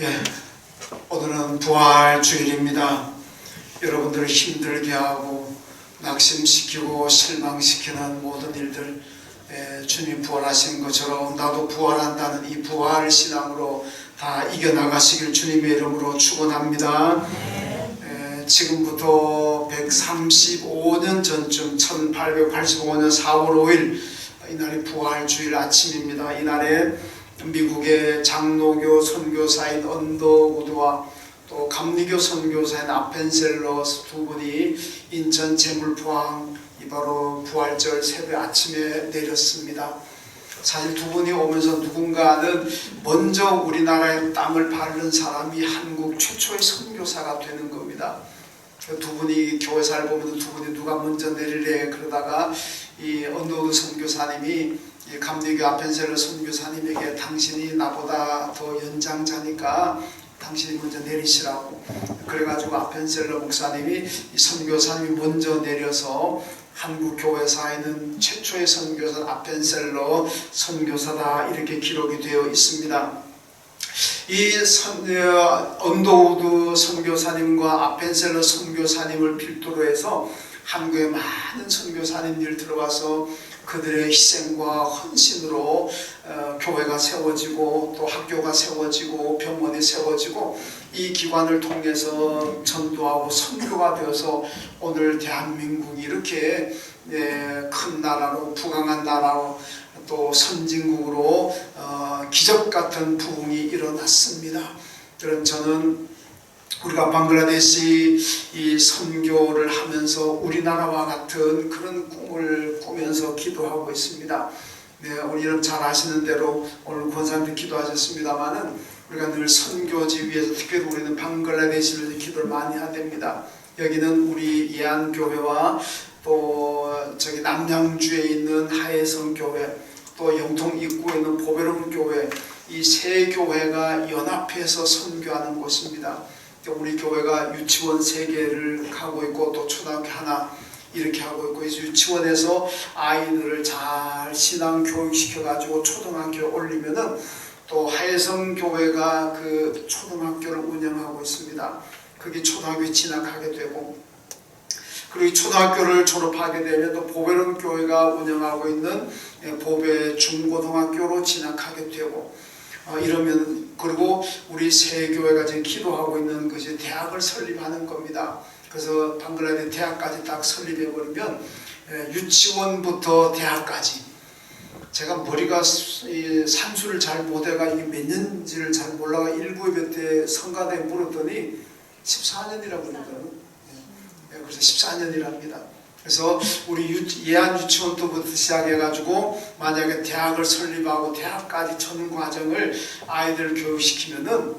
예, 오늘은 부활주일입니다. 여러분들을 힘들게 하고 낙심시키고 실망시키는 모든 일들, 주님 부활하신 것처럼 나도 부활한다는 이 부활신앙으로 다 이겨나가시길 주님의 이름으로 축원합니다. 지금부터 135년 전쯤 1885년 4월 5일 이날이 부활주일 아침입니다. 이날에 미국의 장로교 선교사인 언더우드와 또 감리교 선교사인 아펜셀러 두 분이 인천 제물포항 바로 부활절 새벽 아침에 내렸습니다. 사실 두 분이 오면서 누군가는 먼저 우리나라의 땅을 밟는 사람이 한국 최초의 선교사가 되는 겁니다. 두 분이 교회사를 보면 두 분이 누가 먼저 내릴래 그러다가 이 언더우드 선교사님이 이 감리교 아펜셀러 선교사님에게 당신이 나보다 더 연장자니까 당신이 먼저 내리시라고 그래가지고 아펜셀러 목사님이 이 선교사님이 먼저 내려서 한국 교회사에는 최초의 선교사 아펜셀러 선교사다 이렇게 기록이 되어 있습니다. 이 언더우드 선교사님과 아펜셀러 선교사님을 필두로 해서 한국에 많은 선교사님들이 들어와서 그들의 희생과 헌신으로 교회가 세워지고 또 학교가 세워지고 병원이 세워지고 이 기관을 통해서 전도하고 선교가 되어서 오늘 대한민국이 이렇게 큰 나라로 부강한 나라로 또 선진국으로 기적같은 부흥이 일어났습니다. 그럼 저는 우리가 방글라데시 이 선교를 하면서 우리나라와 같은 그런 꿈을 꾸면서 기도하고 있습니다. 우리 여러분 잘 아시는 대로 오늘 권사님도 기도하셨습니다만은 우리가 늘 선교지 위해서 특별히 우리는 방글라데시를 위해서 기도를 많이 해야 됩니다. 여기는 우리 예안교회와 또 저기 남양주에 있는 하혜성교회 또 영통 입구에 있는 보배론교회 이 세 교회가 연합해서 선교하는 곳입니다. 우리 교회가 유치원 3개를 하고 있고 또 초등학교 하나 이렇게 하고 있고 유치원에서 아이들을 잘 신앙 교육시켜 가지고 초등학교에 올리면은 또 하혜성 교회가 그 초등학교를 운영하고 있습니다. 그게 초등학교에 진학하게 되고 그리고 이 초등학교를 졸업하게 되면 또 보배론 교회가 운영하고 있는 보배 중고등학교로 진학하게 되고 이러면 그리고 우리 세 교회가 지금 기도하고 있는 것이 대학을 설립하는 겁니다. 그래서 방글라데시 대학까지 딱 설립해 버리면 유치원부터 대학까지 제가 머리가 산수를 잘 못해가 이게 몇 년지를 잘 몰라가 1900 때 성가대에 물었더니 14년이라고 그러더라고요. 그래서 14년이랍니다. 그래서 우리 예안 유치원부터 시작해가지고 만약에 대학을 설립하고 대학까지 전 과정을 아이들 교육시키면은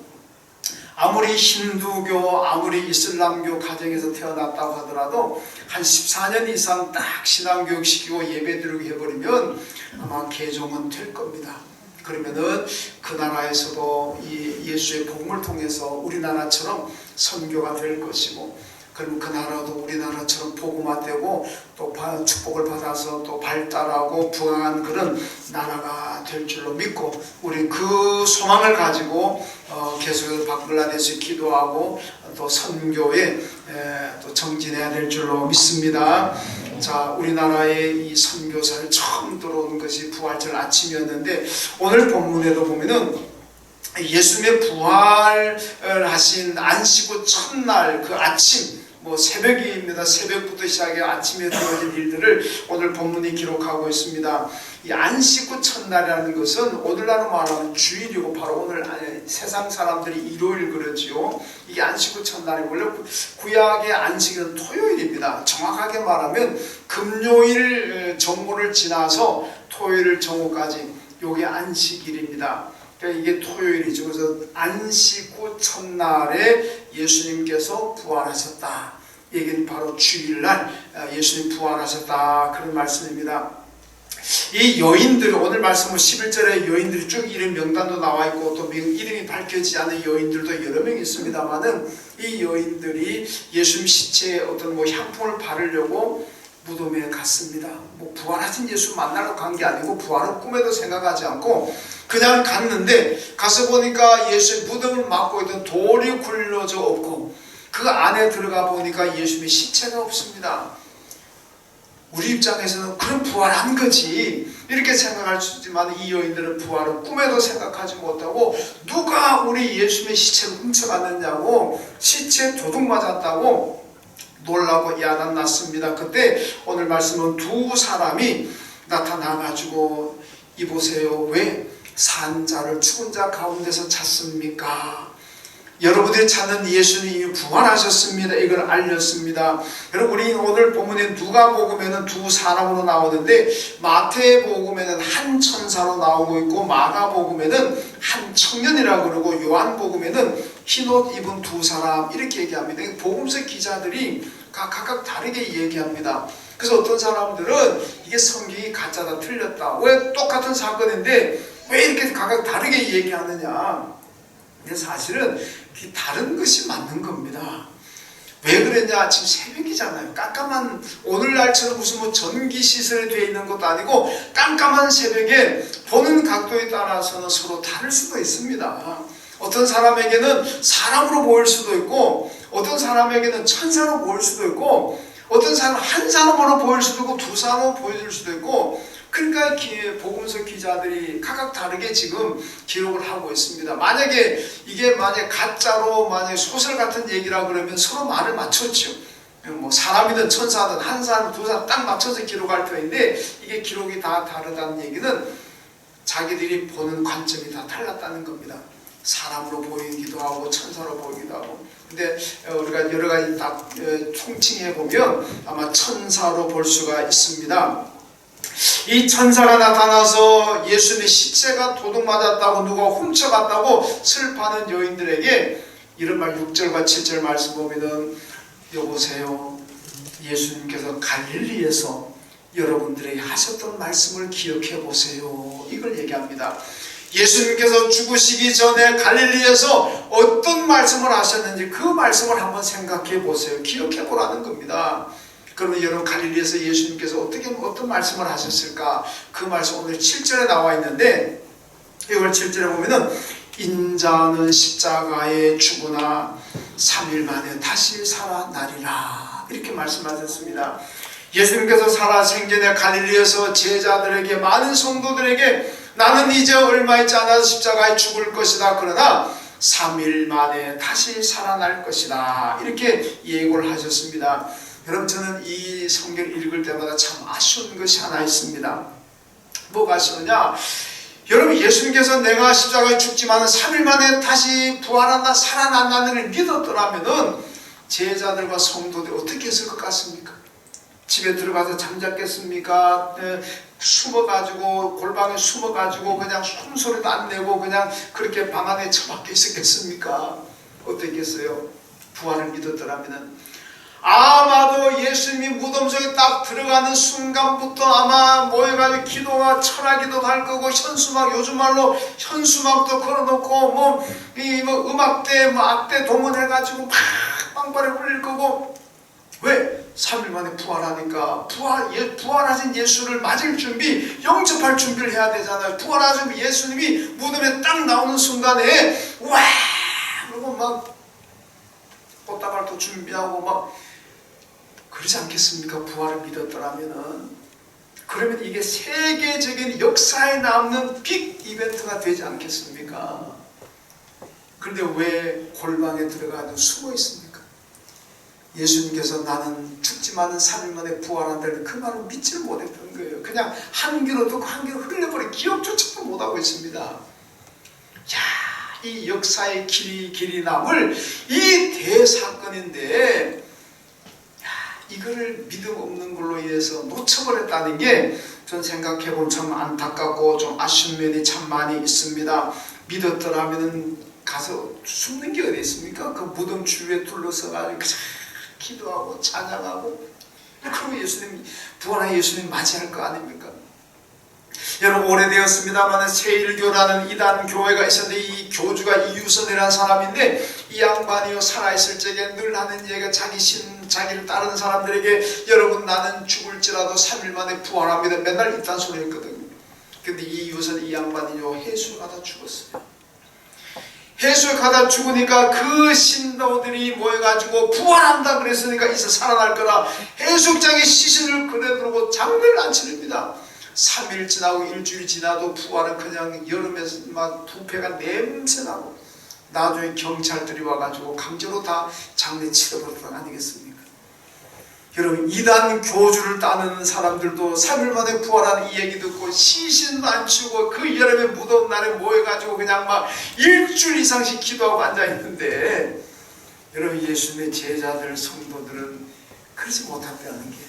아무리 힌두교 아무리 이슬람교 가정에서 태어났다고 하더라도 한 14년 이상 딱 신앙교육시키고 예배드리고 해버리면 아마 개종은 될 겁니다. 그러면은 그 나라에서도 이 예수의 복음을 통해서 우리나라처럼 선교가 될 것이고 그럼 그 나라도 우리나라처럼 복음화되고 또 축복을 받아서 또 발달하고 부강한 그런 나라가 될 줄로 믿고 우리 그 소망을 가지고 계속해서 방글라데시 기도하고 또 선교에 또 정진해야 될 줄로 믿습니다. 자, 우리나라의 이 선교사를 처음 들어온 것이 부활절 아침이었는데 오늘 본문에도 보면은 예수님의 부활하신 안식구 첫날 그 아침 새벽입니다. 새벽부터 시작해 아침에 되어진 일들을 오늘 본문이 기록하고 있습니다. 이 안식구 첫날이라는 것은 오늘날로 말하면 주일이고 바로 오늘 세상 사람들이 일요일 그러지요. 이게 안식구 첫날이 원래 구약의 안식일은 토요일입니다. 정확하게 말하면 금요일 정오를 지나서 토요일 정오까지 이게 안식일입니다. 그러니까 이게 토요일이죠. 그래서 안식구 첫날에 예수님께서 부활하셨다. 이게 바로 주일날 예수님 부활하셨다. 그런 말씀입니다. 이 여인들 오늘 말씀은 11절에 여인들이 쭉 이름 명단도 나와 있고 또 이름이 밝혀지지 않은 여인들도 여러 명 있습니다만은 이 여인들이 예수님 시체에 어떤 향품을 바르려고 무덤에 갔습니다. 뭐 부활하신 예수 만나러 간 게 아니고 부활은 꿈에도 생각하지 않고 그냥 갔는데 가서 보니까 예수의 무덤을 막고 있던 돌이 굴려져 없고 그 안에 들어가 보니까 예수님의 시체가 없습니다. 우리 입장에서는 그럼 부활한 거지 이렇게 생각할 수 있지만 이 여인들은 부활은 꿈에도 생각하지 못하고 누가 우리 예수님의 시체를 훔쳐갔느냐고 시체에 도둑 맞았다고 놀라고 야단 났습니다. 그때 오늘 말씀은 두 사람이 나타나가지고 이보세요. 왜 산자를 죽은 자 가운데서 찾습니까? 여러분들이 찾는 예수님이 부활하셨습니다. 이걸 알렸습니다. 여러분 우리 오늘 본문에 누가복음에는 두 사람으로 나오는데 마태복음에는 한 천사로 나오고 있고 마가복음에는 한 청년이라고 그러고 요한복음에는 흰옷 입은 두 사람 이렇게 얘기합니다. 복음서 기자들이 각각 다르게 얘기합니다. 그래서 어떤 사람들은 이게 성경이 가짜다 틀렸다. 왜 똑같은 사건인데 왜 이렇게 각각 다르게 얘기하느냐. 근데 사실은 다른 것이 맞는 겁니다. 왜 그랬냐? 지금 새벽이잖아요. 깜깜한 오늘날처럼 무슨 뭐 전기 시설이 되어 있는 것도 아니고 깜깜한 새벽에 보는 각도에 따라서는 서로 다를 수도 있습니다. 어떤 사람에게는 사람으로 보일 수도 있고 어떤 사람에게는 천사로 보일 수도 있고 어떤 사람 한 사람으로 보일 수도 있고 두 사람으로 보일 수도 있고 그러니까 복음서 기자들이 각각 다르게 지금 기록을 하고 있습니다. 만약에 이게 가짜로 소설 같은 얘기라 그러면 서로 말을 맞췄죠. 뭐 사람이든 천사든 한 사람 두 사람 딱 맞춰서 기록할 터인데 이게 기록이 다 다르다는 얘기는 자기들이 보는 관점이 다 달랐다는 겁니다. 사람으로 보이기도 하고 천사로 보이기도 하고. 근데 우리가 여러 가지 딱 총칭해 보면 아마 천사로 볼 수가 있습니다. 이 천사가 나타나서 예수님의 시체가 도둑 맞았다고 누가 훔쳐갔다고 슬퍼하는 여인들에게 이런 말 6절과 7절 말씀 보면은 여보세요. 예수님께서 갈릴리에서 여러분들에게 하셨던 말씀을 기억해 보세요. 이걸 얘기합니다. 예수님께서 죽으시기 전에 갈릴리에서 어떤 말씀을 하셨는지 그 말씀을 한번 생각해 보세요. 기억해 보라는 겁니다. 그러면 여러분 갈릴리에서 예수님께서 어떤 말씀을 하셨을까? 그 말씀 오늘 7절에 나와 있는데 이걸 7절에 보면은 인자는 십자가에 죽으나 3일 만에 다시 살아나리라 이렇게 말씀하셨습니다. 예수님께서 살아생전에 갈릴리에서 제자들에게 많은 성도들에게 나는 이제 얼마 있지 않아서 십자가에 죽을 것이다. 그러나 3일 만에 다시 살아날 것이다. 이렇게 예고를 하셨습니다. 여러분 저는 이 성경을 읽을 때마다 참 아쉬운 것이 하나 있습니다. 뭐가 아쉬우냐? 여러분 예수님께서 내가 십자가에 죽지만 3일 만에 다시 부활한다 살아난다는 걸 믿었더라면 제자들과 성도들이 어떻게 했을 것 같습니까? 집에 들어가서 잠잤겠습니까? 숨어가지고 골방에 숨어가지고 그냥 숨소리도 안 내고 그냥 그렇게 방 안에 처박혀 있었겠습니까? 어떻겠어요? 부활을 믿었더라면 아마도 예수님이 무덤 속에 딱 들어가는 순간부터 아마 모여가지고 기도와 철학기도 할 거고 현수막 요즘 말로 현수막도 걸어놓고 뭐 음악대 악대 동원해가지고 막 빵빠레 흘릴 거고 왜? 3일 만에 부활하니까 부활하신 예수를 맞을 준비 영접할 준비를 해야 되잖아요. 부활하신 예수님이 무덤에 딱 나오는 순간에 와 그러고 막 꽃다발도 준비하고 막 그러지 않겠습니까? 부활을 믿었더라면은 그러면 이게 세계적인 역사에 남는 빅 이벤트가 되지 않겠습니까? 그런데 왜 골방에 들어가서 숨어 있습니까? 예수님께서 나는 죽지만은 3일 만에 부활한다는 그 말을 믿지를 못했던 거예요. 그냥 한 귀로 듣고 한 귀로 흘려버린 기억조차도 못하고 있습니다. 야, 이 역사의 길이 남을 이 대사건인데 이거를 믿음 없는 걸로 인해서 놓쳐버렸다는 게 전 생각해보면 참 안타깝고 좀 아쉬운 면이 참 많이 있습니다. 믿었더라면 가서 숨는 게 어디 있습니까? 그 무덤 주위에 둘러서가지고 기도하고 찬양하고 그러면 예수님 부활한 예수님 맞이할 거 아닙니까? 여러분 오래되었습니다만 세일교라는 이단 교회가 있었는데 이 교주가 이유선이라는 사람인데 이 양반이요 살아있을 적에 늘 하는 얘기가 자기 자기를 따르는 사람들에게 여러분 나는 죽을지라도 3일 만에 부활합니다. 맨날 이딴 소리 했거든요. 근데 이 이웃은 이 양반이요 해수에 가다 죽었어요. 해수에 가다 죽으니까 그 신도들이 모여가지고 부활한다 그랬으니까 이제 살아날 거라 해수장에 시신을 그대두고 장례를 안 치릅니다. 3일 지나고 일주일 지나도 부활은 그냥 여름에서 막 부패가 냄새나고 나중에 경찰들이 와가지고 강제로 다 장례 치러버렸던 거 아니겠습니까? 여러분 이단 교주를 따르는 사람들도 3일 만에 부활하는 이 얘기 듣고 시신도 안 치우고 그 여름에 무더운 날에 모여가지고 그냥 막 일주일 이상씩 기도하고 앉아있는데 여러분 예수님의 제자들 성도들은 그러지 못했다는 게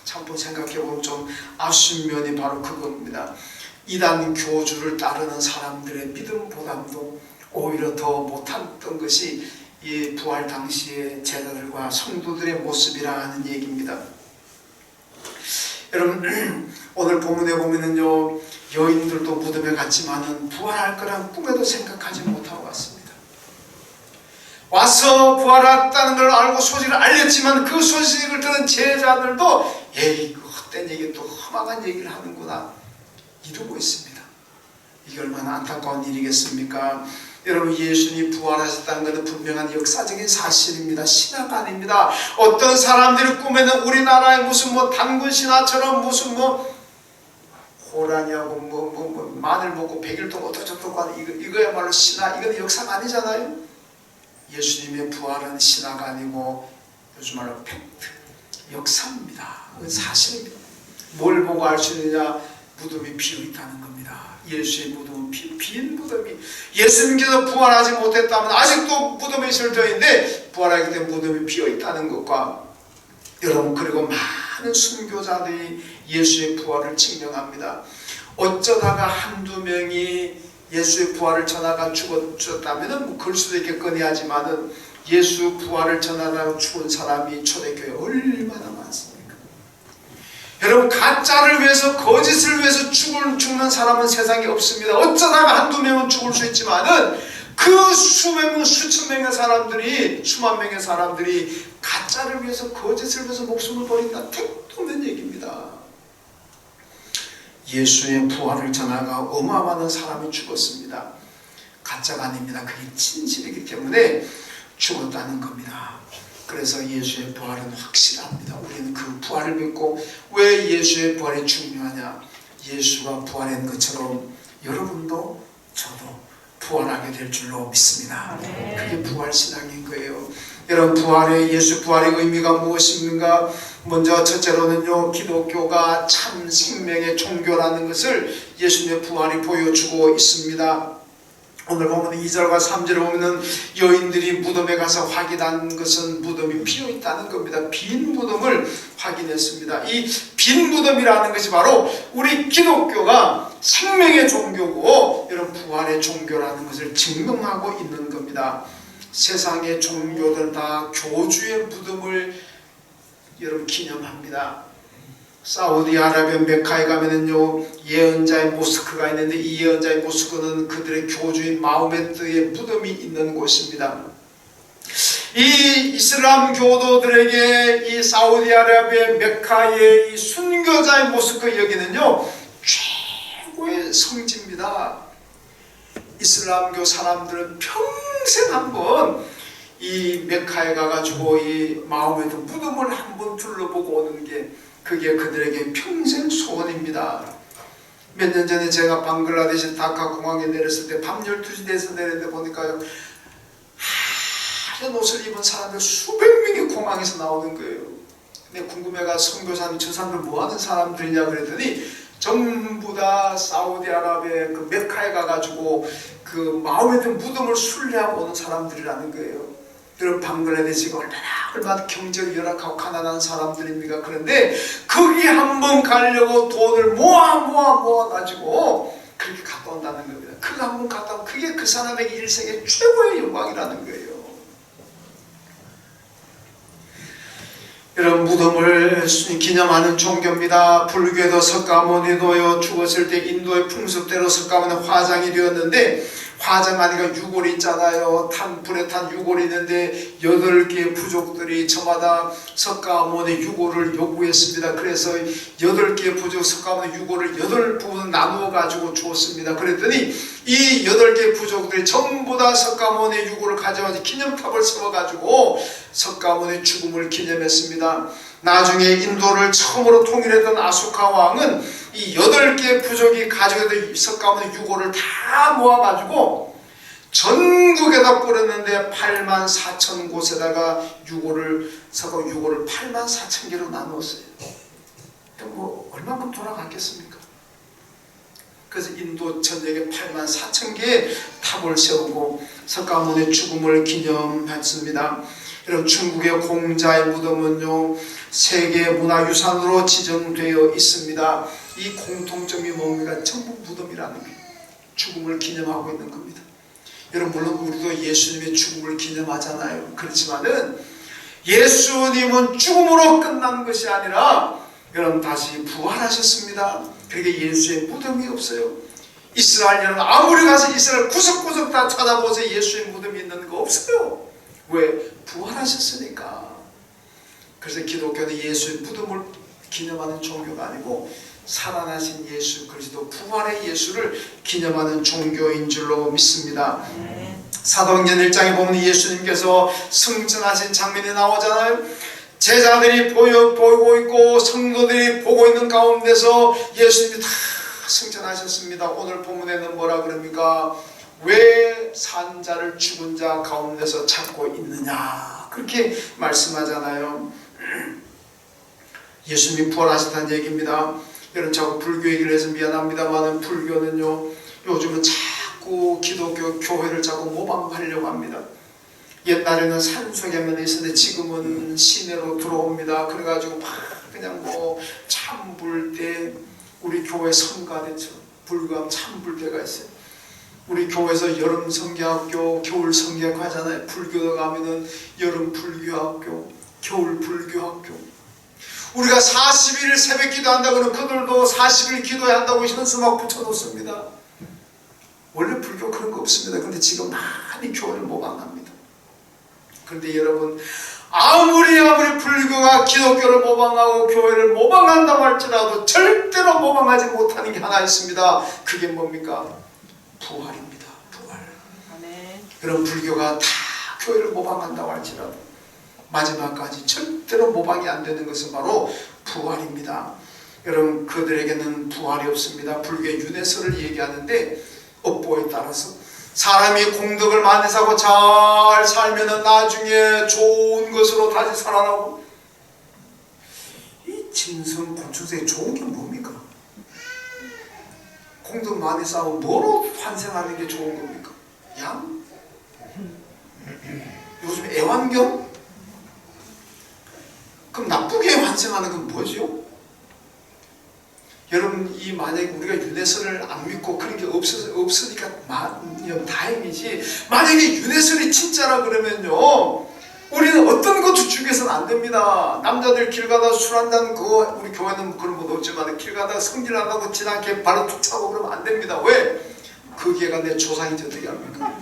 참 또 생각해보면 좀 아쉬운 면이 바로 그겁니다. 이단 교주를 따르는 사람들의 믿음보다도 오히려 더 못했던 것이 이 부활 당시의 제자들과 성도들의 모습이라는 얘기입니다. 여러분 오늘 본문에 보면은요 여인들도 무덤에 갔지만은 부활할 거란 꿈에도 생각하지 못하고 왔습니다. 와서 부활했다는 걸 알고 소식을 알렸지만 그 소식을 들은 제자들도 에이 헛된 얘기 또 험악한 얘기를 하는구나 이러고 있습니다. 이게 얼마나 안타까운 일이겠습니까? 여러분 예수님이 부활하셨다는 것은 분명한 역사적인 사실입니다. 신화가 아닙니다. 어떤 사람들이 꿈에는 우리나라의 무슨 뭐 단군 신화처럼 무슨 뭐 호랑이하고 뭐 마늘 먹고 100일 동안 어쩌고저쩌고 하는 이거야말로 신화, 이건 역사가 아니잖아요. 예수님의 부활은 신화가 아니고 요즘 말로 팩트, 역사입니다. 그건 사실입니다. 뭘 보고 알 수 있느냐? 무덤이 비어있다는 겁니다. 예수의 무덤은 빈 무덤이, 예수님께서 부활하지 못했다면 아직도 무덤에 있을 터인데 부활하기 때문에 무덤이 비어있다는 것과 여러분 그리고 많은 순교자들이 예수의 부활을 증명합니다. 어쩌다가 한두 명이 예수의 부활을 전하다가 죽었다면 뭐 그럴 수도 있겠거니 하지만은 예수 부활을 전하다가 죽은 사람이 초대교회에 얼마나 많습니까? 여러분 가짜를 위해서 거짓을 위해서 죽는 사람은 세상에 없습니다. 어쩌다가 한두 명은 죽을 수 있지만은 그 수백 명 수천 명의 사람들이 수만 명의 사람들이 가짜를 위해서 거짓을 위해서 목숨을 버린다. 택도 없는 얘기입니다. 예수의 부활을 전하가 어마어마한 사람이 죽었습니다. 가짜가 아닙니다. 그게 진실이기 때문에 죽었다는 겁니다. 그래서 예수의 부활은 확실합니다. 우리는 그 부활을 믿고 왜 예수의 부활이 중요하냐? 예수가 부활한 것처럼 여러분도 저도 부활하게 될 줄로 믿습니다. 그게 부활신앙인 거예요. 여러분 예수 부활의 의미가 무엇입니까? 먼저 첫째로는요 기독교가 참 생명의 종교라는 것을 예수님의 부활이 보여주고 있습니다. 오늘 보면 2절과 3절에 보면 여인들이 무덤에 가서 확인한 것은 무덤이 비어있다는 겁니다. 빈 무덤을 확인했습니다. 이 빈 무덤이라는 것이 바로 우리 기독교가 생명의 종교고 여러분 부활의 종교라는 것을 증명하고 있는 겁니다. 세상의 종교들 다 교주의 무덤을 여러분 기념합니다. 사우디아라비아 메카에 가면은요 예언자의 모스크가 있는데 이 예언자의 모스크는 그들의 교주인 마호메트의 무덤이 있는 곳입니다. 이 이슬람 교도들에게 이 사우디아라비아 메카의 이 순교자의 모스크 여기는요 최고의 성지입니다. 이슬람교 사람들은 평생 한번 이 메카에 가가지고 이 마호메트 무덤을 한번 둘러보고 오는 게 그게 그들에게 평생 소원입니다. 몇 년 전에 제가 방글라데시 다카 공항에 내렸을 때 밤 12시 돼서 내렸는데 보니까요 하얀 옷을 입은 사람들 수백 명이 공항에서 나오는 거예요. 근데 궁금해가 선교사님 저 사람들 뭐하는 사람들이냐 그랬더니 전부 다 사우디아라비아 그 메카에 가가지고 그 마호메트 무덤을 순례하고 오는 사람들이라는 거예요. 여러분 방글라데시가 얼마나 경제가 열악하고 가난한 사람들입니까? 그런데 거기 한번 가려고 돈을 모아가지고 그렇게 갔다 온다는 겁니다. 그거 한번 갔다 오면 그게 그 사람에게 일생의 최고의 영광이라는 거예요. 여러분 무덤을 기념하는 종교입니다. 불교에도 석가모니도요 죽었을 때 인도의 풍습대로 석가모니 화장이 되었는데 화장하니까 유골이 있잖아요. 불에 탄 유골이 있는데 8개의 부족들이 저마다 석가모니 유골을 요구했습니다. 그래서 8개의 부족 석가모니 유골을 8부분 나누어 가지고 주었습니다. 그랬더니 이 8개의 부족들이 전부 다 석가모니 유골을 가져와서 기념탑을 세워가지고 석가모니 죽음을 기념했습니다. 나중에 인도를 처음으로 통일했던 아소카 왕은 이 8개의 부족이 가지고 있던 석가모니 유골을 다 모아가지고 전국에다 뿌렸는데 84,000곳에다가 석가모니 유골을 84,000개로 나누었어요. 뭐 얼마큼 돌아갔겠습니까? 그래서 인도 전역에 84,000개의 탑을 세우고 석가모니 죽음을 기념했습니다. 여러분, 중국의 공자의 무덤은요, 세계 문화유산으로 지정되어 있습니다. 이 공통점이 뭡니까? 전부 무덤이라는 거예요. 죽음을 기념하고 있는 겁니다. 여러분, 물론 우리도 예수님의 죽음을 기념하잖아요. 그렇지만은 예수님은 죽음으로 끝난 것이 아니라 여러분 다시 부활하셨습니다. 그러니까 예수의 무덤이 없어요. 이스라엘 여러분, 아무리 가서 이스라엘 구석구석 다 찾아보세요. 예수의 무덤이 있는 거 없어요. 왜? 부활하셨으니까. 그래서 기독교는 예수의 무덤을 기념하는 종교가 아니고 살아나신 예수 그리스도 부활의 예수를 기념하는 종교인 줄로 믿습니다. 사도행전 1장에 보면 예수님께서 승천하신 장면이 나오잖아요. 제자들이 보고 있고 성도들이 보고 있는 가운데서 예수님이 다 승천하셨습니다. 오늘 본문에는 뭐라 그럽니까? 왜 산자를 죽은 자 가운데서 찾고 있느냐, 그렇게 말씀하잖아요. 예수님이 부활하셨다는 얘기입니다. 여러분, 자꾸 불교 얘기를 해서 미안합니다만 불교는요, 요즘은 자꾸 기독교 교회를 자꾸 모방하려고 합니다. 옛날에는 산속에만 있었는데 지금은 시내로 들어옵니다. 그래가지고 막 그냥 뭐 참불 때, 우리 교회 성가대죠. 불교하면 참불 때가 있어요. 우리 교회에서 여름 성경학교, 겨울 성경학교 하잖아요. 불교도 가면은 여름 불교학교, 겨울 불교학교. 우리가 40일 새벽 기도한다고 하면 그들도 40일 기도해야 한다고 현수 막 붙여놓습니다. 원래 불교 그런 거 없습니다. 그런데 지금 많이 교회를 모방합니다. 그런데 여러분, 아무리 불교가 기독교를 모방하고 교회를 모방한다고 할지라도 절대로 모방하지 못하는 게 하나 있습니다. 그게 뭡니까? 부활입니다. 부활. 아멘. 여러분, 불교가 다 교회를 모방한다고 할지라도 마지막까지 절대로 모방이 안 되는 것은 바로 부활입니다. 여러분, 그들에게는 부활이 없습니다. 불교의 윤회설을 얘기하는데 업보에 따라서 사람이 공덕을 많이 사고 잘 살면은 나중에 좋은 것으로 다시 살아나고. 이 짐승 곤충세에 좋은 게 뭡니까? 공덕 많이 쌓고 뭐로 환생하는 게 좋은 겁니까? 양? 요즘 애완견? 그럼 나쁘게 환생하는 건 뭐죠? 여러분, 이 만약에 우리가 윤회설을 안 믿고 그런 게 없으니까 다행이지, 만약에 윤회설이 진짜라 그러면요, 우리는 어떤 것도 죽여서는 안 됩니다. 남자들 길 가다 술 한잔, 그거 우리 교회는 그런 건 없지만 길 가다 성질난다고 지나게 발로 툭 차고 그러면 안 됩니다. 왜? 그 개가 내 조상인지 어떻게 합니까?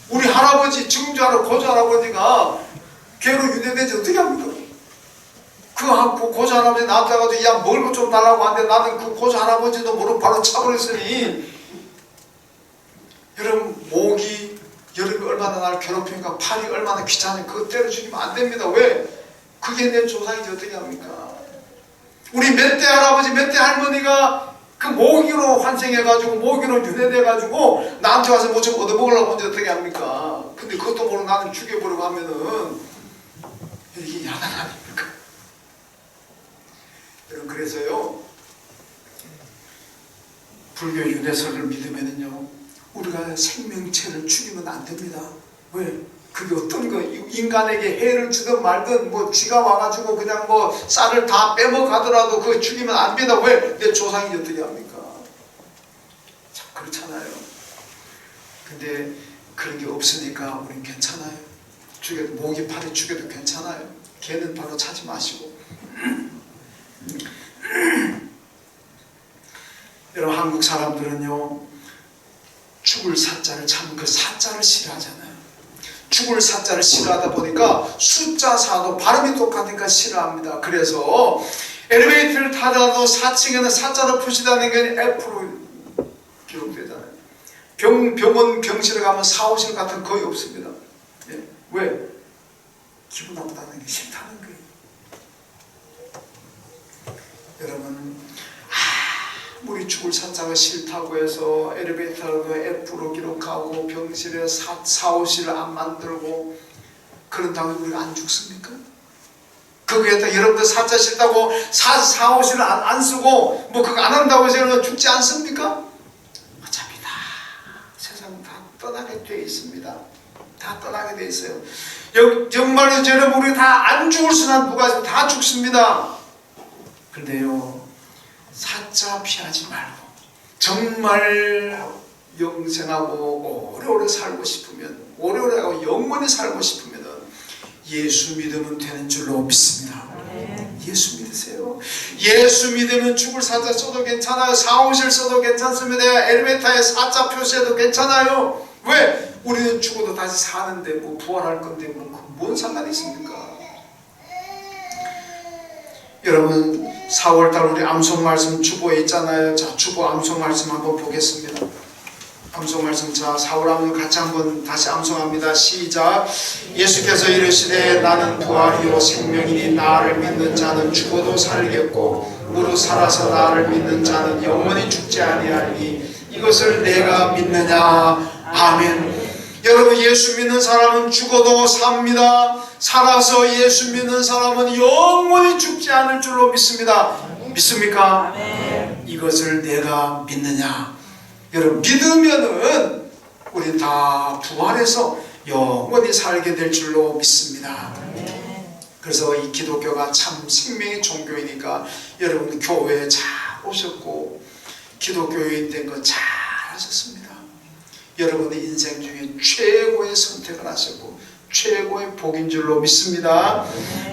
우리 할아버지, 증조할아버지, 고조할아버지가 개로 윤회되지 어떻게 합니까? 그 고조할아버지 나한테 가서 야 먹을 것 좀 달라고 하는데 나는 그 고조할아버지도 모르고 바로 차버렸으니, 여러분, 목이 여름이 얼마나 날 괴롭히니까 팔이 얼마나 귀찮으니 그거 때려 죽이면 안 됩니다. 왜? 그게 내 조상이지 어떻게 합니까? 우리 몇 대 할아버지 몇 대 할머니가 그 모기로 환생해가지고 모기로 윤회돼가지고 나한테 와서 뭐 좀 얻어먹으려고 하는지 어떻게 합니까? 근데 그것도 모르고 나는 죽여버리고 하면은 이게 야단 아닙니까? 여러분, 그래서요, 불교 윤회설을 믿으면은요, 우리가 생명체를 죽이면 안 됩니다. 왜? 그게 어떤 거, 인간에게 해를 주든 말든 뭐 쥐가 와가지고 그냥 뭐 쌀을 다 빼먹가더라도 그거 죽이면 안 됩니다. 왜? 내 조상이 어떻게 합니까? 참 그렇잖아요. 근데 그런 게 없으니까 우린 괜찮아요. 죽여도, 모기 팔에 죽여도 괜찮아요. 개는 바로 차지 마시고. 여러분, 한국 사람들은요, 죽을 사자를 사자를 참 그 사자를 싫어하잖아요. 죽을 사자를 싫어하다 보니까 숫자 4도 발음이 똑같으니까 싫어합니다. 그래서 엘리베이터를 타다도 4층에는 사자로 표시되는 게 F로 기록되잖아요. 병원 병실에 가면 사무실 같은 거 거의 없습니다. 예. 왜? 기분 나쁘다는 게 싫다는 거예요. 여러분, 아무리 죽을 사자가 싫다고 해서 엘리베이터도 F로 기록하고 병실에 사무실을 안 만들고 그런다고 우리가 안 죽습니까? 거기에다 여러분들 사자 싫다고 사무실을 안 쓰고 뭐 그거 안 한다고 해서 죽지 않습니까? 어차피 다 세상 다 떠나게 돼 있습니다. 다 떠나게 돼 있어요. 정말로 여러분 우리 다 안 죽을 수는 누가 있으면 다 죽습니다. 그런데요, 사자 피하지 말고 정말 영생하고 오래오래 살고 싶으면, 오래오래 하고 영원히 살고 싶으면 예수 믿으면 되는 줄로 믿습니다. 예수 믿으세요. 예수 믿으면 죽을 사자 써도 괜찮아요. 사무실 써도 괜찮습니다. 엘리베이터에 사자 표시해도 괜찮아요. 왜? 우리는 죽어도 다시 사는데 뭐 부활할 건데 뭔 상관이 있습니까? 여러분 4월달 우리 암송 말씀 주보에 있잖아요. 자, 주보 암송 말씀 한번 보겠습니다. 암송 말씀, 자, 4월 암송 같이 한번 다시 암송합니다. 시작. 예수께서 이르시되 나는 부활이요 생명이니 나를 믿는 자는 죽어도 살겠고 무릇 살아서 나를 믿는 자는 영원히 죽지 아니하리니 이것을 내가 믿느냐. 아멘. 여러분, 예수 믿는 사람은 죽어도 삽니다. 살아서 예수 믿는 사람은 영원히 죽지 않을 줄로 믿습니다. 믿습니까? 이것을 내가 믿느냐. 여러분, 믿으면은 우리 다 부활해서 영원히 살게 될 줄로 믿습니다. 그래서 이 기독교가 참 생명의 종교이니까 여러분 교회에 잘 오셨고 기독교인 된 거 잘 하셨습니다. 여러분의 인생 중에 최고의 선택을 하셨고 최고의 복인 줄로 믿습니다.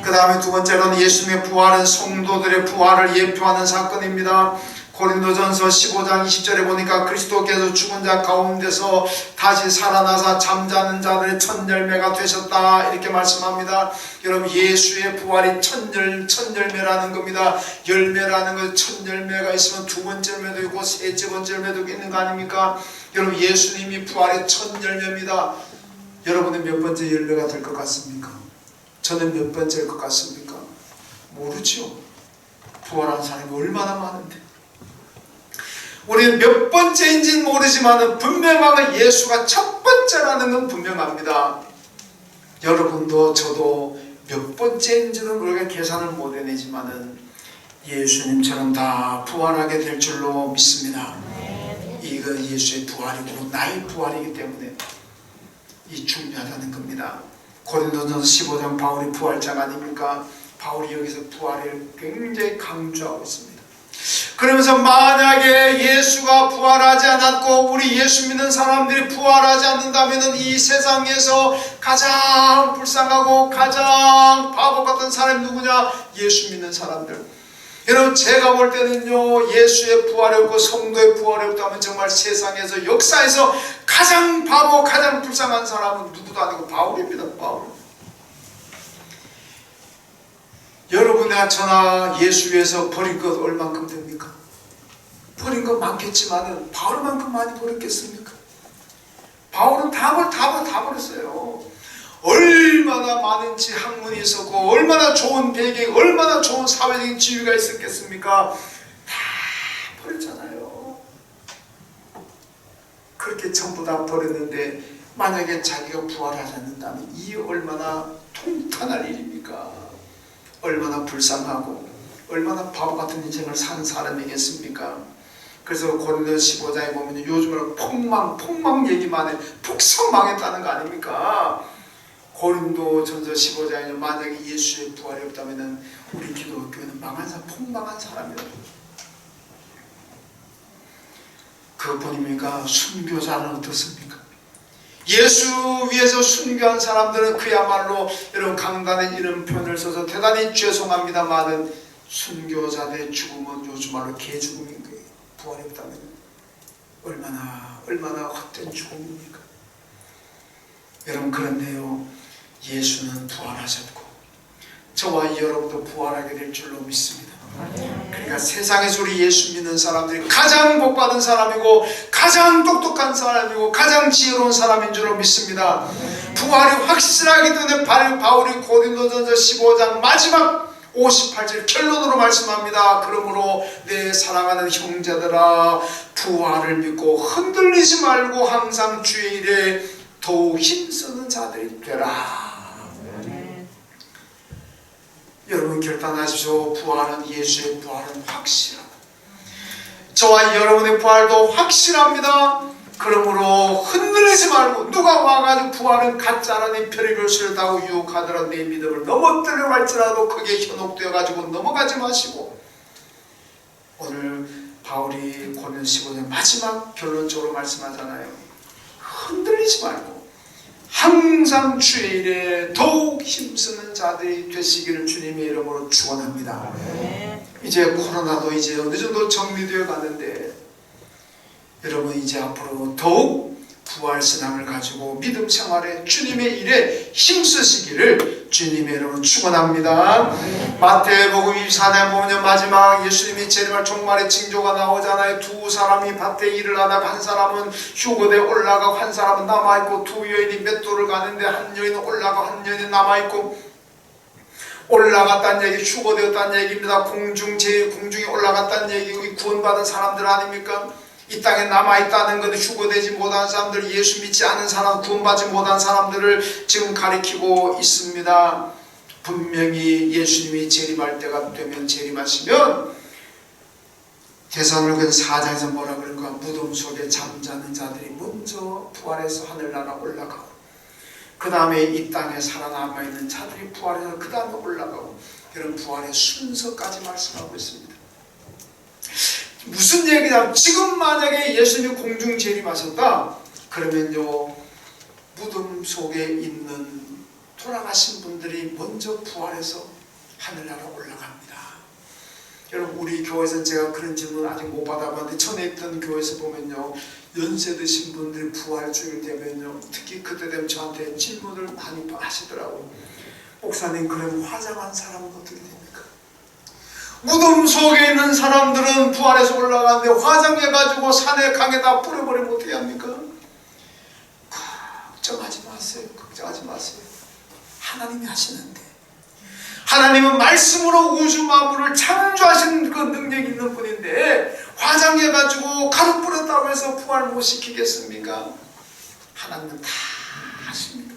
그 다음에 두 번째로는 예수님의 부활은 성도들의 부활을 예표하는 사건입니다. 고린도전서 15장 20절에 보니까 그리스도께서 죽은 자 가운데서 다시 살아나사 잠자는 자들의 첫 열매가 되셨다, 이렇게 말씀합니다. 여러분, 예수의 부활이 첫 열매라는 겁니다. 열매라는 건 첫 열매가 있으면 두 번째 열매도 있고 세 번째 열매도 있는 거 아닙니까? 여러분, 예수님이 부활의 첫 열매입니다. 여러분은 몇 번째 열매가 될 것 같습니까? 저는 몇 번째일 것 같습니까? 모르죠. 부활한 사람이 얼마나 많은데. 우리는 몇 번째인지는 모르지만 분명하게 예수가 첫 번째라는 건 분명합니다. 여러분도 저도 몇 번째인지는 우리가 계산을 못 해내지만 예수님처럼 다 부활하게 될 줄로 믿습니다. 이거 예수의 부활이고 나의 부활이기 때문에 이 중요하다는 겁니다. 고린도전서 15장 바울이 부활자가 아닙니까? 바울이 여기서 부활을 굉장히 강조하고 있습니다. 그러면서 만약에 예수가 부활하지 않았고 우리 예수 믿는 사람들이 부활하지 않는다면 이 세상에서 가장 불쌍하고 가장 바보 같은 사람이 누구냐? 예수 믿는 사람들. 여러분, 제가 볼 때는요, 예수의 부활이 없고 성도의 부활이 없다면 정말 세상에서 역사에서 가장 바보, 가장 불쌍한 사람은 누구도 아니고 바울입니다. 바울. 여러분이나 저나 예수 위해서 버린 것 얼만큼 됩니까? 버린 것 많겠지만 바울만큼 많이 버렸겠습니까? 바울은 다 버렸어요. 얼마나 많은 학문이 있었고 얼마나 좋은 배경, 얼마나 좋은 사회적인 지위가 있었겠습니까? 다 버렸잖아요. 그렇게 전부 다 버렸는데 만약에 자기가 부활하지 않는다면 이 얼마나 통탄할 일입니까? 얼마나 불쌍하고 얼마나 바보 같은 인생을 산 사람이겠습니까? 그래서 고린도서 15장에 보면 요즘으로 폭망 얘기만 해. 폭삭 망했다는 거 아닙니까? 고린도전서 15장에 만약에 예수의 부활이 없다면 우리 기독교는 망한 사람, 폭망한 사람이다. 그뿐입니까? 순교자는 어떻습니까? 예수 위해서 순교한 사람들은 그야말로 여러분 강단에 이런 표현을 써서 대단히 죄송합니다만은 순교자들의 죽음은 요즘 말로 개죽음인 거예요. 부활이 없다면 얼마나 헛된 죽음입니까? 여러분, 그런데요, 예수는 부활하셨고 저와 여러분도 부활하게 될 줄로 믿습니다. 그러니까 세상에서 우리 예수 믿는 사람들이 가장 복받은 사람이고 가장 똑똑한 사람이고 가장 지혜로운 사람인 줄로 믿습니다. 부활이 확실하기 때문에 바울이 고린도전서 15장 마지막 58절 결론으로 말씀합니다. 그러므로 내 사랑하는 형제들아, 부활을 믿고 흔들리지 말고 항상 주의 일에 더욱 힘쓰는 자들이 되라. 여러분, 결단하십시오. 부활은, 예수의 부활은 확실하다. 저와 여러분의 부활도 확실합니다. 그러므로 흔들리지 말고, 누가 와가지고 부활은 가짜라니 별의별 소리를 하고 유혹하더라 내 믿음을 넘어뜨려 갈지라도 크게 현혹되어가지고 넘어가지 마시고, 오늘 바울이 고린도 15년 마지막 결론적으로 말씀하잖아요. 흔들리지 말고 항상 주의 일에 더욱 힘쓰는 자들이 되시기를 주님의 이름으로 축원합니다. 이제 코로나도 이제 어느 정도 정리되어 가는데, 여러분 이제 앞으로 더욱 부활신앙을 가지고 믿음 생활에 주님의 일에 힘쓰시기를 주님의 이름으로 축원합니다. 마태복음 24장 보면 마지막 예수님이 재림할 종말의 징조가 나오잖아요. 두 사람이 밭에 일을 하다가 한 사람은 휴거대에 올라가고 한 사람은 남아있고, 두 여인이 맷돌을 가는데 한 여인은 올라가고 한 여인은 남아있고, 올라갔다는 얘기, 휴거되었다는 얘기입니다. 공중에 올라갔다는 얘기, 구원받은 사람들 아닙니까? 이 땅에 남아있다는 것은 휴거되지 못한 사람들, 예수 믿지 않은 사람, 구원받지 못한 사람들을 지금 가리키고 있습니다. 분명히 예수님이 재림할 때가 되면, 재림하시면 데살로니가 4장에서 뭐라 그런가, 무덤 속에 잠자는 자들이 먼저 부활해서 하늘나라 올라가고, 그 다음에 이 땅에 살아남아있는 자들이 부활해서 그 다음에 올라가고, 이런 부활의 순서까지 말씀하고 있습니다. 무슨 얘기냐? 지금 만약에 예수님이 공중 재림하셨다 그러면요, 무덤 속에 있는 돌아가신 분들이 먼저 부활해서 하늘나라 올라갑니다. 여러분, 우리 교회에서는 제가 그런 질문 아직 못 받아봤는데, 전에 있던 교회에서 보면요, 연세 드신 분들이 부활 중일 되면요, 특히 그때 되면 저한테 질문을 많이 하시더라고요. 목사님, 그럼 화장한 사람은 어떻게 됩니까? 무덤 속에 있는 사람들은 부활해서 올라가는데 화장해가지고 산에 강에다 뿌려버리면 어떻게 합니까? 걱정하지 마세요. 걱정하지 마세요. 하나님이 하시는데, 하나님은 말씀으로 우주 만물을 창조하신 그 능력이 있는 분인데, 화장해가지고 가루 뿌렸다고 해서 부활 못 시키겠습니까? 하나님은 다 하십니다.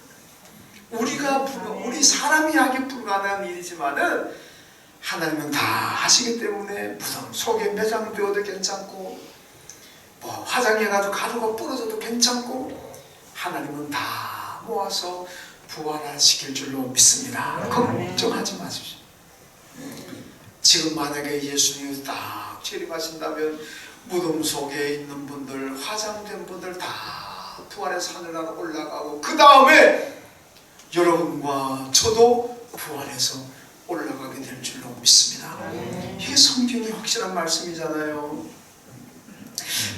우리 사람이 하기 불가능한 일이지만은 하나님은 다 하시기 때문에, 무덤 속에 매장되어도 괜찮고, 뭐 화장해가지고 가루가 뿌려져도 괜찮고, 하나님은 다 모아서 부활시킬 줄로 믿습니다. 걱정하지 마십시오. 지금 만약에 예수님이 딱 재림하신다면 무덤 속에 있는 분들, 화장된 분들 다 부활해서 하늘나라 올라가고, 그 다음에 여러분과 저도 부활해서 올라가게 될 줄로 믿습니다. 이게 성경이 확실한 말씀이잖아요.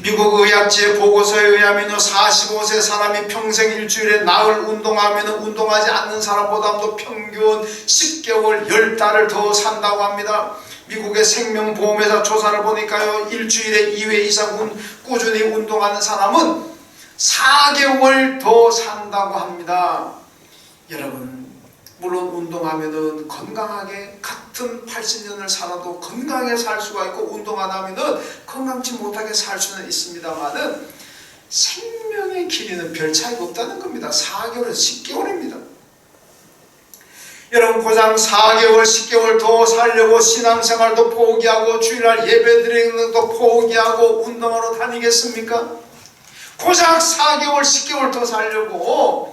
미국 의학지의 보고서에 의하면 45세 사람이 평생 일주일에 나흘 운동하면 운동하지 않는 사람보다도 평균 10개월 10달을 더 산다고 합니다. 미국의 생명보험회사 조사를 보니까요, 일주일에 2회 이상 꾸준히 운동하는 사람은 4개월 더 산다고 합니다. 여러분, 물론 운동하면은 건강하게 같은 80년을 살아도 건강하게 살 수가 있고, 운동 안 하면은 건강치 못하게 살 수는 있습니다만은 생명의 길이는 별 차이가 없다는 겁니다. 4개월에서 10개월입니다. 여러분, 고작 4개월, 10개월 더 살려고 신앙생활도 포기하고 주일날 예배드리는 것도 포기하고 운동하러 다니겠습니까? 고작 4개월, 10개월 더 살려고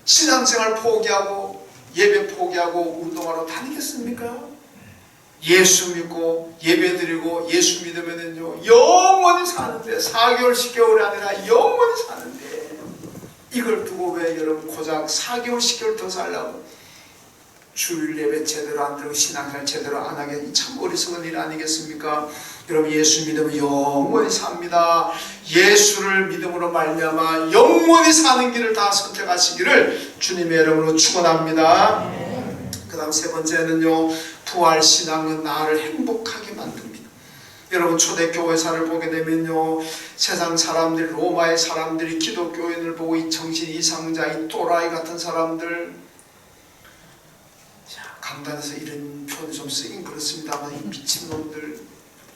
신앙생활 포기하고 예배 포기하고 운동하러 다니겠습니까? 예수 믿고 예배드리고 예수 믿으면은요, 영원히 사는데, 4개월 10개월이 아니라 영원히 사는데, 이걸 두고 왜 여러분 고작 4개월 10개월 더 살라고 주일 예배 제대로 안 들고 신앙생활 제대로 안 하게 참 어리석은 일 아니겠습니까? 여러분 예수 믿으면 영원히 삽니다. 예수를 믿음으로 말미암아 영원히 사는 길을 다 선택하시기를 주님의 이름으로 축원합니다. 그 다음 세 번째는요, 부활신앙은 나를 행복하게 만듭니다. 여러분 초대교회사를 보게 되면요, 세상 사람들이, 로마의 사람들이 기독교인을 보고 이 정신 이상자, 이 또라이 같은 사람들, 강단에서 이런 표현이 좀 쓰긴 그렇습니다만 이 미친놈들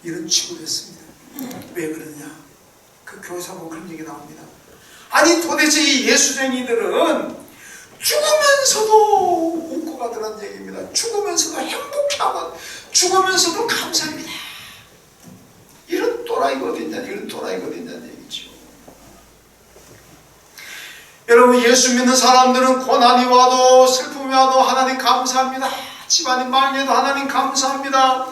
이런 취급을 했습니다. 왜 그러냐? 그 교회사 보면 그런 얘기 나옵니다. 아니 도대체 이 예수쟁이들은 죽으면서도 웃고 가더라는 얘기입니다. 죽으면서도 행복해하고 죽으면서도 감사합니다. 이런 또라이가 어딨냐, 이런 또라이가 어딨냐는 얘기죠. 여러분 예수 믿는 사람들은 고난이 와도 슬픔이 와도 하나님 감사합니다. 집안이 망해도 하나님 감사합니다.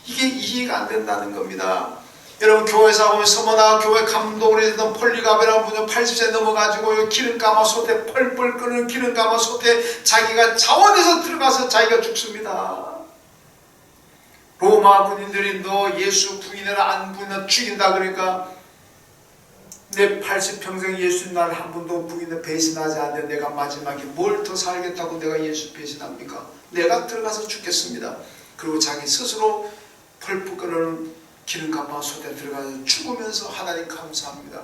이게 이해가 안 된다는 겁니다. 여러분 교회사 보면 서머나 교회 감독으로 했던 폴리가베라는 분은 80세 넘어가지고 기름가마솥에 펄펄 끓는 기름가마솥에 자기가 자원해서 들어가서 자기가 죽습니다. 로마 군인들이 너 예수 부인해라 안 부인해라 죽인다 그러니까 내 80평생 예수 나를 한 번도 부인을 배신하지 않는데 내가 마지막에 뭘 더 살겠다고 내가 예수 배신합니까? 내가 들어가서 죽겠습니다. 그리고 자기 스스로 펄펄 끓는 기름가마솥에 들어가서 죽으면서 하나님 감사합니다.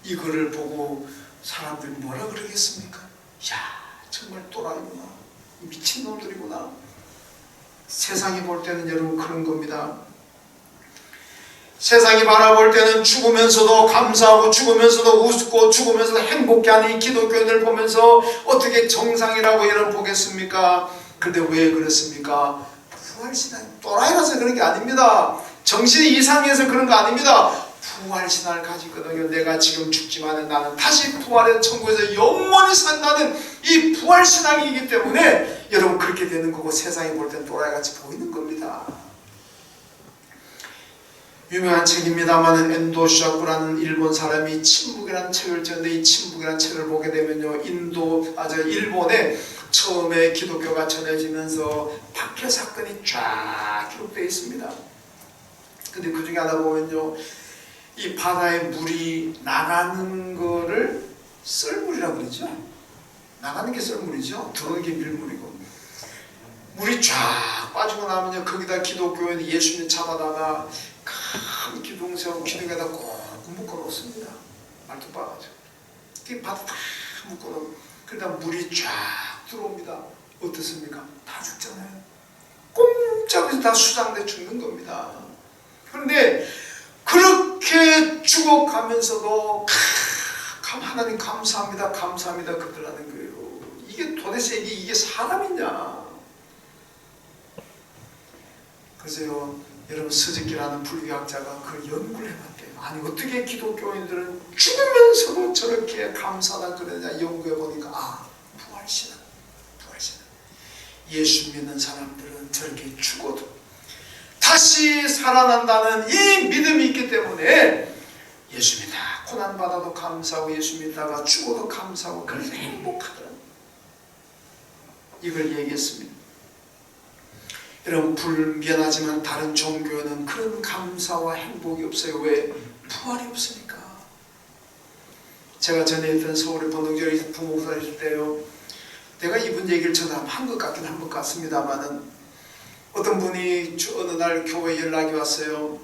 이거를 보고 사람들이 뭐라 그러겠습니까? 야 정말 또라이구나, 미친놈들이구나. 세상이 볼 때는 여러분 그런 겁니다. 세상이 바라볼 때는 죽으면서도 감사하고 죽으면서도 웃고 죽으면서도 행복해하는 이 기독교인을 보면서 어떻게 정상이라고 여러분 보겠습니까? 그런데 왜 그렇습니까? 부활신앙 또라이라서 그런 게 아닙니다. 정신이 이상해서 그런 거 아닙니다. 부활신앙을 가지거든요. 내가 지금 죽지만 나는 다시 부활해서 천국에서 영원히 산다는 이 부활신앙이기 때문에 여러분 그렇게 되는 거고 세상이 볼 땐 또라이같이 보이는 겁니다. 유명한 책입니다만 엔도 샤쿠라는 일본 사람이 침묵이라는 책을 지었는데 이 침묵이라는 책을 보게 되면요, 일본에 처음에 기독교가 전해지면서 박해 사건이 쫙 기록되어 있습니다. 근데 그 중에 하나 보면요, 이 바다에 물이 나가는 거를 썰물이라고 그러죠. 나가는 게 썰물이죠. 들어오는 게 밀물이고. 물이 쫙 빠지고 나면요, 거기다 기독교인 예수 믿는 잡아다가 큰 기둥 세우고 기둥에다 꼭 묶어놓습니다. 말뚝 박아가지고. 그 바다 다 묶어놓고 그러다 물이 쫙 들어옵니다. 어떻습니까? 다 죽잖아요. 꼼짝없이 다 수장돼 죽는 겁니다. 그런데 그렇게 죽어가면서도 하나님 감사합니다, 감사합니다 그들하는 거예요. 이게 도대체 이게 사람이냐? 그래서요, 여러분 스즈키라는 불교학자가 그 연구를 해봤대요. 아니 어떻게 기독교인들은 죽으면서도 저렇게 감사나 그러냐 연구해보니까 부활신앙. 예수 믿는 사람들은 저렇게 죽어도 다시 살아난다는 이 믿음이 있기 때문에 예수 믿다 고난받아도 감사하고 예수 믿다가 죽어도 감사하고 그래서 행복하더라고요. 이걸 얘기했습니다. 여러분 불미안하지만 다른 종교는 그런 감사와 행복이 없어요. 왜? 부활이 없으니까. 제가 전에 있던 서울의 번동교회 부목사 있을 때요, 내가 이분 얘기를 전에 한 것 같긴 한 것 같습니다만은 어떤 분이 어느 날 교회 연락이 왔어요.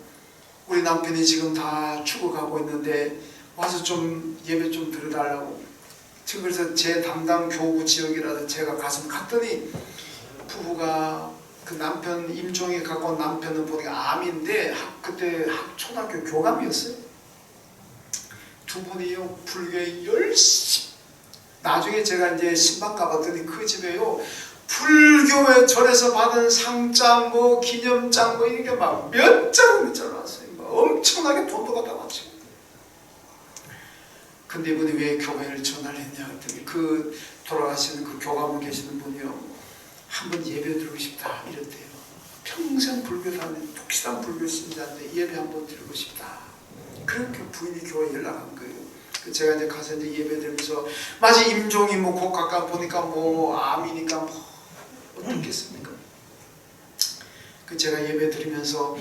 우리 남편이 지금 다 죽어가고 있는데 와서 좀 예배 좀 드려달라고. 지금 그래서 제 담당 교구 지역이라서 제가 갔더니 부부가 그 남편 임종이 갖고 온 남편은 보니까 암인데 그때 초등학교 교감이었어요. 두 분이요 불교에 열심히. 나중에 제가 이제 신방 가봤더니 그 집에요 불교의 절에서 받은 상장 뭐 기념장 뭐 이게 막 몇 장을 왔어요. 막 엄청나게 돈도 갖다 바치고. 근데 이분이 왜 교회를 전화를 했냐 했더니 그 돌아가시는 그 교감을 계시는 분이요, 한번 예배 드리고 싶다 이랬대요. 평생 불교 다니는 독실한 불교 신자인데 예배 한번 드리고 싶다. 그렇게 부인이 교회에 연락한 거예요. 제가 이제 가서 이제 예배 드리면서 마치 임종이 뭐 곧 가까 보니까 뭐 암이니까 뭐 어떻겠습니까? 그 제가 예배 드리면서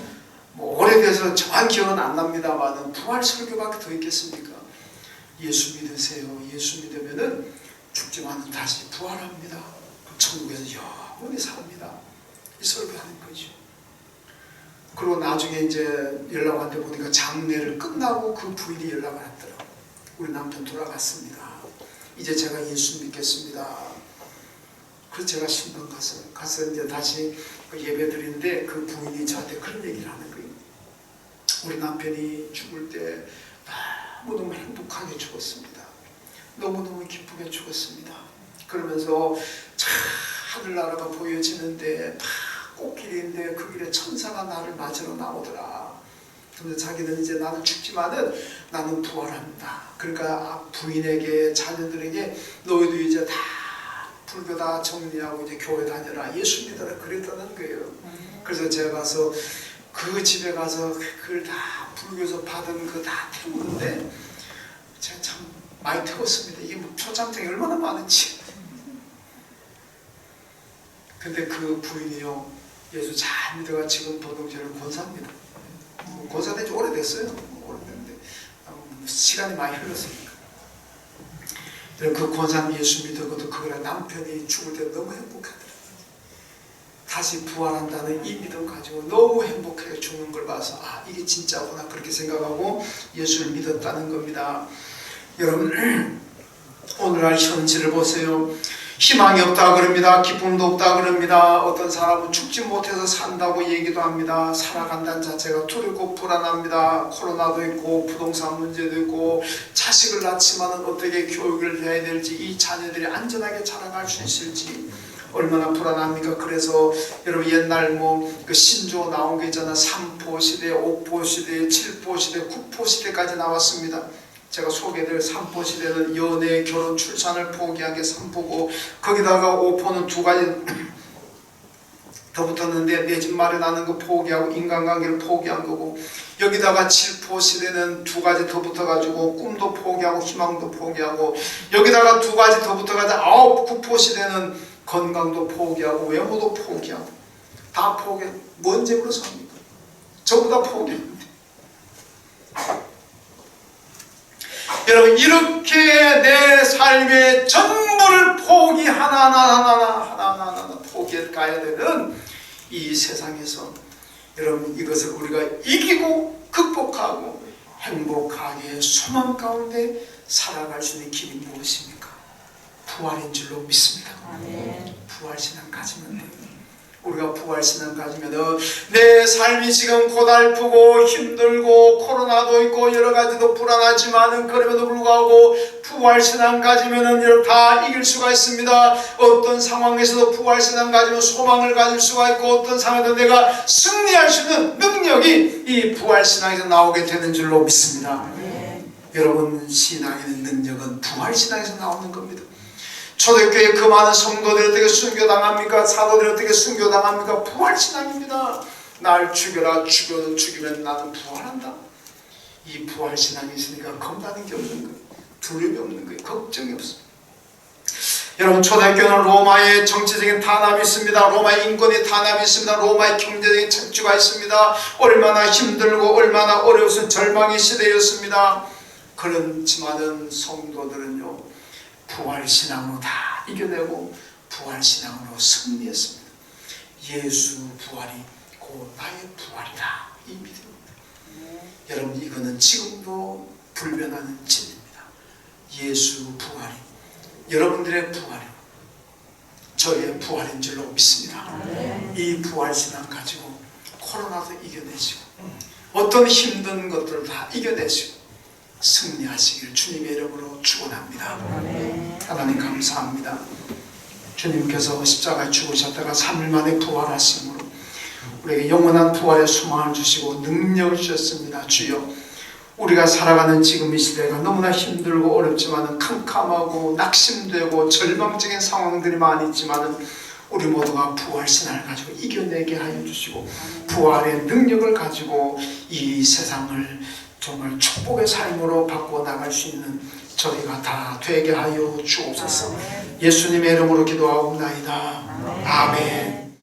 뭐 오래돼서 정확한 기억은 안 납니다만 부활 설교밖에 더 있겠습니까? 예수 믿으세요. 예수 믿으면은 죽지만은 다시 부활합니다. 천국에서 영원히 삽니다. 이 설교하는 거죠. 그리고 나중에 이제 연락 왔는데 보니까 장례를 끝나고 그 부인이 연락을 왔더라고요. 우리 남편 돌아갔습니다. 이제 제가 예수 믿겠습니다. 그래서 제가 신방 가서 이제 다시 예배 드리는데 그 부인이 저한테 그런 얘기를 하는 거예요. 우리 남편이 죽을 때 너무너무 행복하게 죽었습니다. 너무너무 기쁘게 죽었습니다. 그러면서 참 하늘나라가 보여지는데 꽃길인데 그 길에 천사가 나를 맞으러 나오더라. 근데 자기는 이제 나는 죽지만은 나는 부활한다. 그러니까 부인에게 자녀들에게 너희도 이제 다 불교 다 정리하고 이제 교회 다녀라. 예수 믿어라. 그랬다는 거예요. 그래서 제가 가서 그 집에 가서 그걸 다 불교에서 받은 거 다 태우는데 제가 참 많이 태웠습니다. 이게 뭐 표창장이 얼마나 많은지. 근데 그 부인이요, 예수 잘 믿어가 지금 도동제는 권사입니다. 권사 된지 오래됐어요. 오래됐는데 시간이 많이 흘렀으니까. 그 권사님 예수 믿어도 그거랑 남편이 죽을 때 너무 행복하더라고요. 다시 부활한다는 이 믿음 가지고 너무 행복하게 죽는 걸 봐서 이게 진짜구나 그렇게 생각하고 예수를 믿었다는 겁니다. 여러분 오늘날 현실을 보세요. 희망이 없다 그럽니다. 기쁨도 없다 그럽니다. 어떤 사람은 죽지 못해서 산다고 얘기도 합니다. 살아간다는 자체가 두렵고 불안합니다. 코로나도 있고 부동산 문제도 있고 자식을 낳지만 어떻게 교육을 해야 될지 이 자녀들이 안전하게 자라갈 수 있을지 얼마나 불안합니까? 그래서 여러분 옛날 그 신조 나온 게 있잖아. 3포 시대, 5포 시대, 7포 시대, 9포 시대까지 나왔습니다. 제가 소개될 3포 시대는 연애, 결혼, 출산을 포기한 게 3포고 거기다가 5포는 두 가지 더 붙었는데 내 집 마련하는 거 포기하고 인간관계를 포기한 거고 여기다가 7포 시대는 두 가지 더 붙어가지고 꿈도 포기하고 희망도 포기하고 여기다가 두 가지 더 붙어가지고 9포 시대는 건강도 포기하고 외모도 포기하고 다 포기하고 뭔 재물로 삽니까? 전부 다 포기합니다. 여러분 이렇게 내 삶의 전부를 포기 하나하나 포기해 가야 되는 이 세상에서 여러분 이것을 우리가 이기고 극복하고 행복하게 소망 가운데 살아갈 수 있는 길이 무엇입니까? 부활인 줄로 믿습니다. 부활신앙 가지면 돼요. 우리가 부활신앙 가지면 내 삶이 지금 고달프고 힘들고 코로나도 있고 여러 가지도 불안하지만은 그럼에도 불구하고 부활신앙 가지면은 다 이길 수가 있습니다. 어떤 상황에서도 부활신앙 가지면 소망을 가질 수가 있고 어떤 상황에도 내가 승리할 수 있는 능력이 이 부활신앙에서 나오게 되는 줄로 믿습니다. 여러분 신앙의 능력은 부활신앙에서 나오는 겁니다. 초대교회 그 많은 성도들이 어떻게 순교당합니까? 사도들이 어떻게 순교당합니까? 부활신앙입니다. 날 죽여라. 죽이면 나는 부활한다. 이 부활신앙이 있으니까 겁나는 게 없는 거예요. 두려움이 없는 거예요. 걱정이 없습니다. 여러분 초대교회는 로마의 정치적인 탄압이 있습니다. 로마의 인권의 탄압이 있습니다. 로마의 경제적인 착취가 있습니다. 얼마나 힘들고 얼마나 어려워서 절망의 시대였습니다. 그렇지만은 성도들은요 부활신앙으로 다 이겨내고 부활신앙으로 승리했습니다. 예수 부활이 곧 나의 부활이다. 이 믿음입니다. 여러분 이거는 지금도 불변하는 진리입니다. 예수 부활이 여러분들의 부활이고 저의 부활인 줄로 믿습니다. 이 부활신앙 가지고 코로나도 이겨내시고 어떤 힘든 것들을 다 이겨내시고 승리하시길 주님의 이름으로 축원합니다. 하나님 감사합니다. 주님께서 십자가에 죽으셨다가 3일 만에 부활하심으로 우리에게 영원한 부활의 소망을 주시고 능력을 주셨습니다. 주여 우리가 살아가는 지금 이 시대가 너무나 힘들고 어렵지만 캄캄하고 낙심되고 절망적인 상황들이 많이 있지만 우리 모두가 부활신앙을 가지고 이겨내게 하여 주시고 부활의 능력을 가지고 이 세상을 정말 축복의 삶으로 바꿔 나갈 수 있는 저희가 다 되게 하여 주옵소서. 예수님의 이름으로 기도하옵나이다. 아멘.